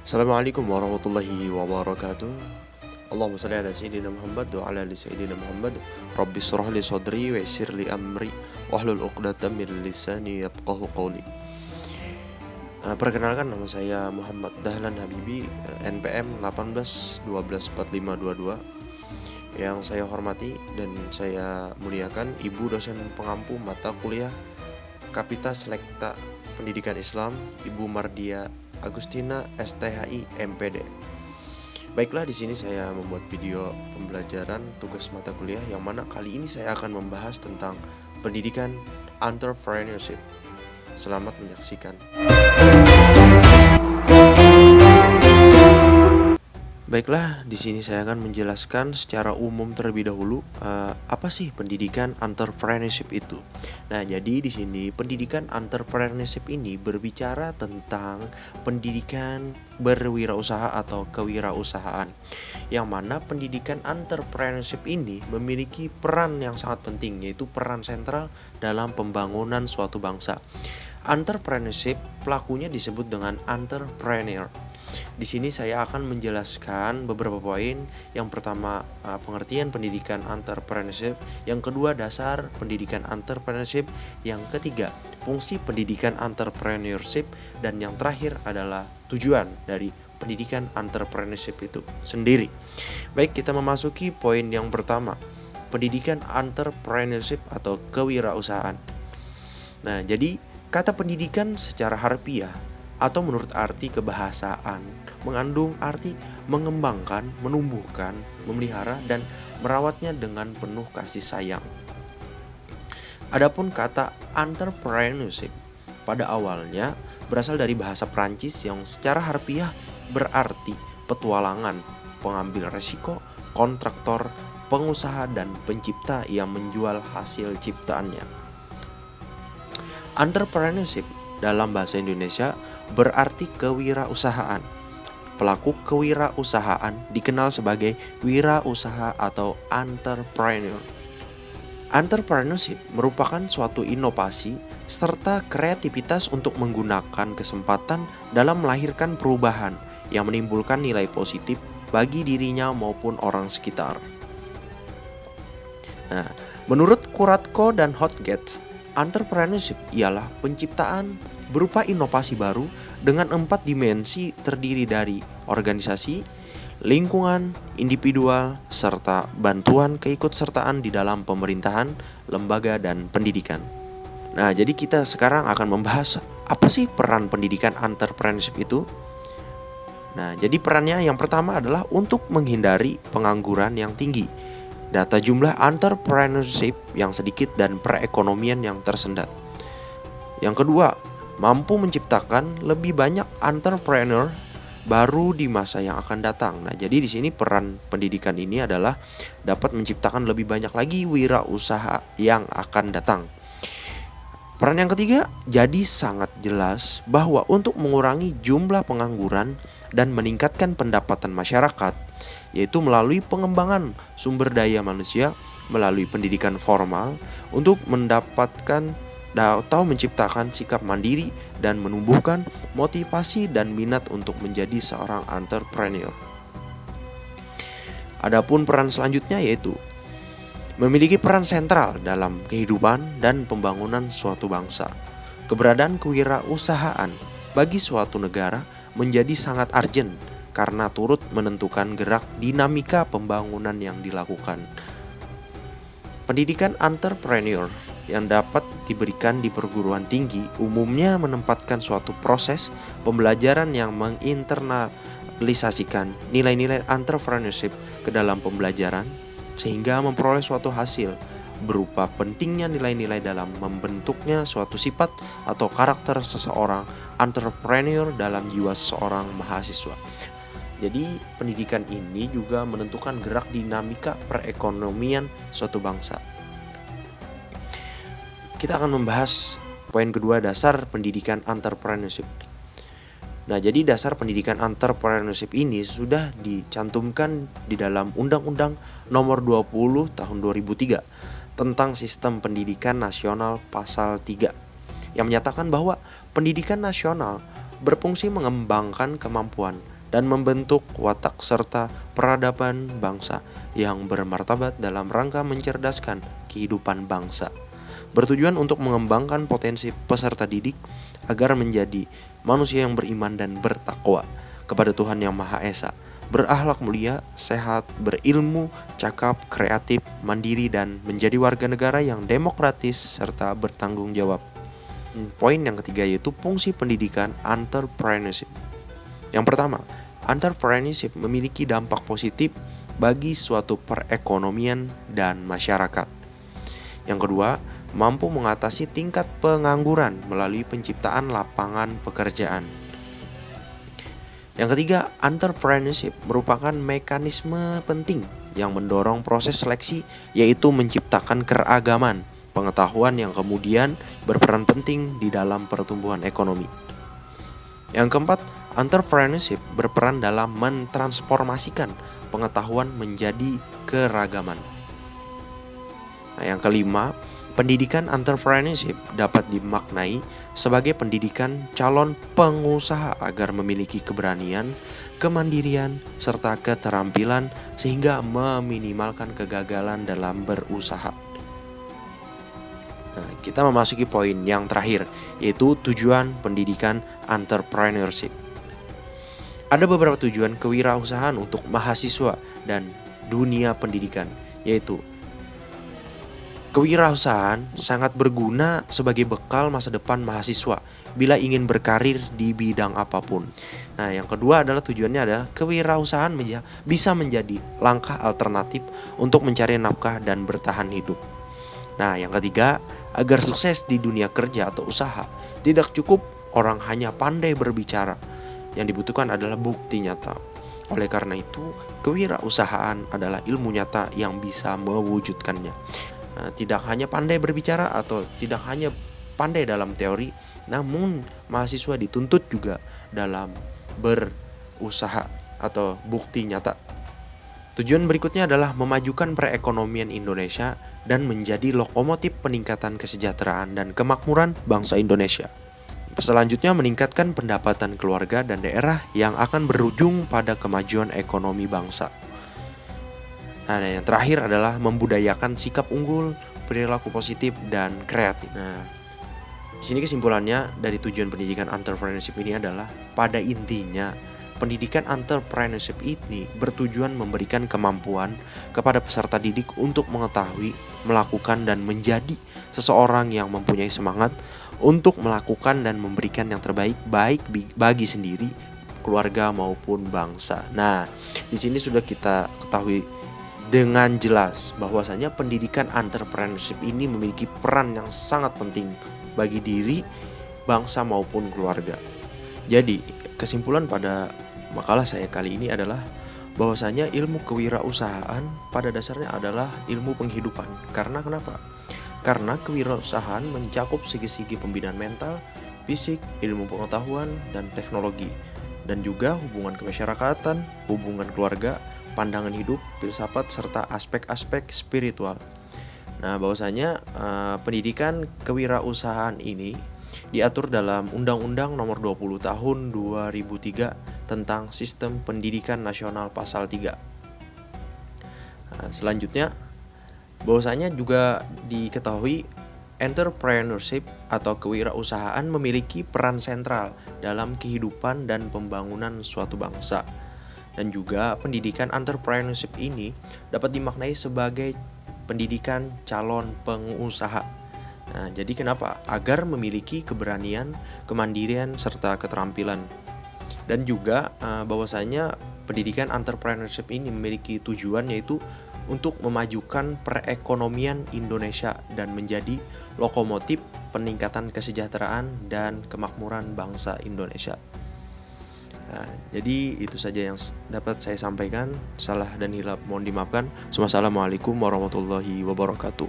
Assalamualaikum warahmatullahi wabarakatuh. Allahumma salli ala sayyidina Muhammad wa ala ali sayyidina Muhammad. Rabbi shrah li sadri wa yassir li amri wahlul 'uqdatam min lisani yafqahu qawli. Perkenalkan, nama saya Muhammad Dahlan Habibi, NPM 18 12 45 22. Yang saya hormati dan saya muliakan Ibu dosen pengampu mata kuliah Kapita Selekta Pendidikan Islam, Ibu Mardia Agustina STHI MPD. Baiklah, di sini saya membuat video pembelajaran tugas mata kuliah yang mana kali ini saya akan membahas tentang pendidikan entrepreneurship. Selamat menyaksikan. Baiklah, di sini saya akan menjelaskan secara umum terlebih dahulu apa sih pendidikan entrepreneurship itu. Nah, jadi di sini pendidikan entrepreneurship ini berbicara tentang pendidikan berwirausaha atau kewirausahaan. Yang mana pendidikan entrepreneurship ini memiliki peran yang sangat penting, yaitu peran sentral dalam pembangunan suatu bangsa. Entrepreneurship pelakunya disebut dengan entrepreneur. Di sini saya akan menjelaskan beberapa poin. Yang pertama, pengertian pendidikan entrepreneurship. Yang kedua, dasar pendidikan entrepreneurship. Yang ketiga, fungsi pendidikan entrepreneurship. Dan yang terakhir adalah tujuan dari pendidikan entrepreneurship itu sendiri. Baik, kita memasuki poin yang pertama, pendidikan entrepreneurship atau kewirausahaan. Nah, jadi kata pendidikan secara harfiah atau menurut arti kebahasaan mengandung arti mengembangkan, menumbuhkan, memelihara, dan merawatnya dengan penuh kasih sayang. Adapun kata entrepreneurship pada awalnya berasal dari bahasa Prancis yang secara harfiah berarti petualangan, pengambil resiko, kontraktor, pengusaha, dan pencipta yang menjual hasil ciptaannya. Entrepreneurship dalam bahasa Indonesia berarti kewirausahaan. Pelaku kewirausahaan dikenal sebagai wirausaha atau entrepreneur. Entrepreneurship merupakan suatu inovasi serta kreativitas untuk menggunakan kesempatan dalam melahirkan perubahan yang menimbulkan nilai positif bagi dirinya maupun orang sekitar. Nah, menurut Kuratko dan Hotgate, entrepreneurship ialah penciptaan berupa inovasi baru dengan 4 dimensi terdiri dari organisasi, lingkungan, individual, serta bantuan keikutsertaan di dalam pemerintahan, lembaga, dan pendidikan. Nah, jadi kita sekarang akan membahas apa sih peran pendidikan entrepreneurship itu. Nah, jadi perannya yang pertama adalah untuk menghindari pengangguran yang tinggi, data jumlah entrepreneurship yang sedikit, dan perekonomian yang tersendat. Yang kedua, mampu menciptakan lebih banyak entrepreneur baru di masa yang akan datang. Nah, jadi di sini peran pendidikan ini adalah dapat menciptakan lebih banyak lagi wirausaha yang akan datang. Peran yang ketiga, jadi sangat jelas bahwa untuk mengurangi jumlah pengangguran dan meningkatkan pendapatan masyarakat, yaitu melalui pengembangan sumber daya manusia melalui pendidikan formal untuk mendapatkan atau menciptakan sikap mandiri dan menumbuhkan motivasi dan minat untuk menjadi seorang entrepreneur. Adapun peran selanjutnya yaitu memiliki peran sentral dalam kehidupan dan pembangunan suatu bangsa. Keberadaan kewirausahaan bagi suatu negara menjadi sangat urgent karena turut menentukan gerak dinamika pembangunan yang dilakukan. Pendidikan entrepreneur yang dapat diberikan di perguruan tinggi umumnya menempatkan suatu proses pembelajaran yang menginternalisasikan nilai-nilai entrepreneurship ke dalam pembelajaran sehingga memperoleh suatu hasil berupa pentingnya nilai-nilai dalam membentuknya suatu sifat atau karakter seseorang entrepreneur dalam jiwa seorang mahasiswa. Jadi pendidikan ini juga menentukan gerak dinamika perekonomian suatu bangsa. Kita akan membahas poin kedua, dasar pendidikan entrepreneurship. Nah, jadi dasar pendidikan entrepreneurship ini sudah dicantumkan di dalam Undang-Undang Nomor 20 Tahun 2003 tentang Sistem Pendidikan Nasional Pasal 3 yang menyatakan bahwa pendidikan nasional berfungsi mengembangkan kemampuan dan membentuk watak serta peradaban bangsa yang bermartabat dalam rangka mencerdaskan kehidupan bangsa. Bertujuan untuk mengembangkan potensi peserta didik agar menjadi manusia yang beriman dan bertakwa kepada Tuhan Yang Maha Esa, berakhlak mulia, sehat, berilmu, cakap, kreatif, mandiri, dan menjadi warga negara yang demokratis serta bertanggung jawab. Poin yang ketiga yaitu fungsi pendidikan entrepreneurship. Yang pertama, entrepreneurship memiliki dampak positif bagi suatu perekonomian dan masyarakat. Yang kedua, mampu mengatasi tingkat pengangguran melalui penciptaan lapangan pekerjaan. Yang ketiga, entrepreneurship merupakan mekanisme penting yang mendorong proses seleksi, yaitu menciptakan keragaman pengetahuan yang kemudian berperan penting di dalam pertumbuhan ekonomi. Yang keempat, entrepreneurship berperan dalam mentransformasikan pengetahuan menjadi keragaman. Nah, yang kelima, pendidikan entrepreneurship dapat dimaknai sebagai pendidikan calon pengusaha agar memiliki keberanian, kemandirian, serta keterampilan sehingga meminimalkan kegagalan dalam berusaha. Nah, kita memasuki poin yang terakhir, yaitu tujuan pendidikan entrepreneurship. Ada beberapa tujuan kewirausahaan untuk mahasiswa dan dunia pendidikan, yaitu kewirausahaan sangat berguna sebagai bekal masa depan mahasiswa bila ingin berkarir di bidang apapun. Nah, yang kedua adalah tujuannya adalah kewirausahaan bisa menjadi langkah alternatif untuk mencari nafkah dan bertahan hidup. Nah, yang ketiga, agar sukses di dunia kerja atau usaha, tidak cukup orang hanya pandai berbicara. Yang dibutuhkan adalah bukti nyata. Oleh karena itu, kewirausahaan adalah ilmu nyata yang bisa mewujudkannya. Nah, tidak hanya pandai berbicara atau tidak hanya pandai dalam teori, namun mahasiswa dituntut juga dalam berusaha atau bukti nyata. Tujuan berikutnya adalah memajukan perekonomian Indonesia dan menjadi lokomotif peningkatan kesejahteraan dan kemakmuran bangsa Indonesia. Selanjutnya, meningkatkan pendapatan keluarga dan daerah yang akan berujung pada kemajuan ekonomi bangsa. Nah, yang terakhir adalah membudayakan sikap unggul, perilaku positif, dan kreatif. Nah, di sini kesimpulannya dari tujuan pendidikan entrepreneurship ini adalah pada intinya pendidikan entrepreneurship ini bertujuan memberikan kemampuan kepada peserta didik untuk mengetahui, melakukan, dan menjadi seseorang yang mempunyai semangat untuk melakukan dan memberikan yang terbaik baik bagi sendiri, keluarga maupun bangsa. Nah, di sini sudah kita ketahui dengan jelas bahwasanya pendidikan entrepreneurship ini memiliki peran yang sangat penting bagi diri, bangsa maupun keluarga. Jadi, kesimpulan pada makalah saya kali ini adalah bahwasanya ilmu kewirausahaan pada dasarnya adalah ilmu penghidupan. Karena kenapa? Karena kewirausahaan mencakup segi-segi pembinaan mental, fisik, ilmu pengetahuan, dan teknologi, dan juga hubungan kemasyarakatan, hubungan keluarga, pandangan hidup, filsafat, serta aspek-aspek spiritual. Nah, bahwasanya pendidikan kewirausahaan ini diatur dalam Undang-Undang Nomor 20 Tahun 2003 tentang Sistem Pendidikan Nasional Pasal 3. Nah, selanjutnya, bahwasanya juga diketahui entrepreneurship atau kewirausahaan memiliki peran sentral dalam kehidupan dan pembangunan suatu bangsa. Dan juga pendidikan entrepreneurship ini dapat dimaknai sebagai pendidikan calon pengusaha. Nah, jadi kenapa? Agar memiliki keberanian, kemandirian, serta keterampilan. Dan juga bahwasanya pendidikan entrepreneurship ini memiliki tujuan yaitu untuk memajukan perekonomian Indonesia dan menjadi lokomotif peningkatan kesejahteraan dan kemakmuran bangsa Indonesia. Nah, jadi itu saja yang dapat saya sampaikan. Salah dan hilaf mohon dimaafkan. Wassalamualaikum warahmatullahi wabarakatuh.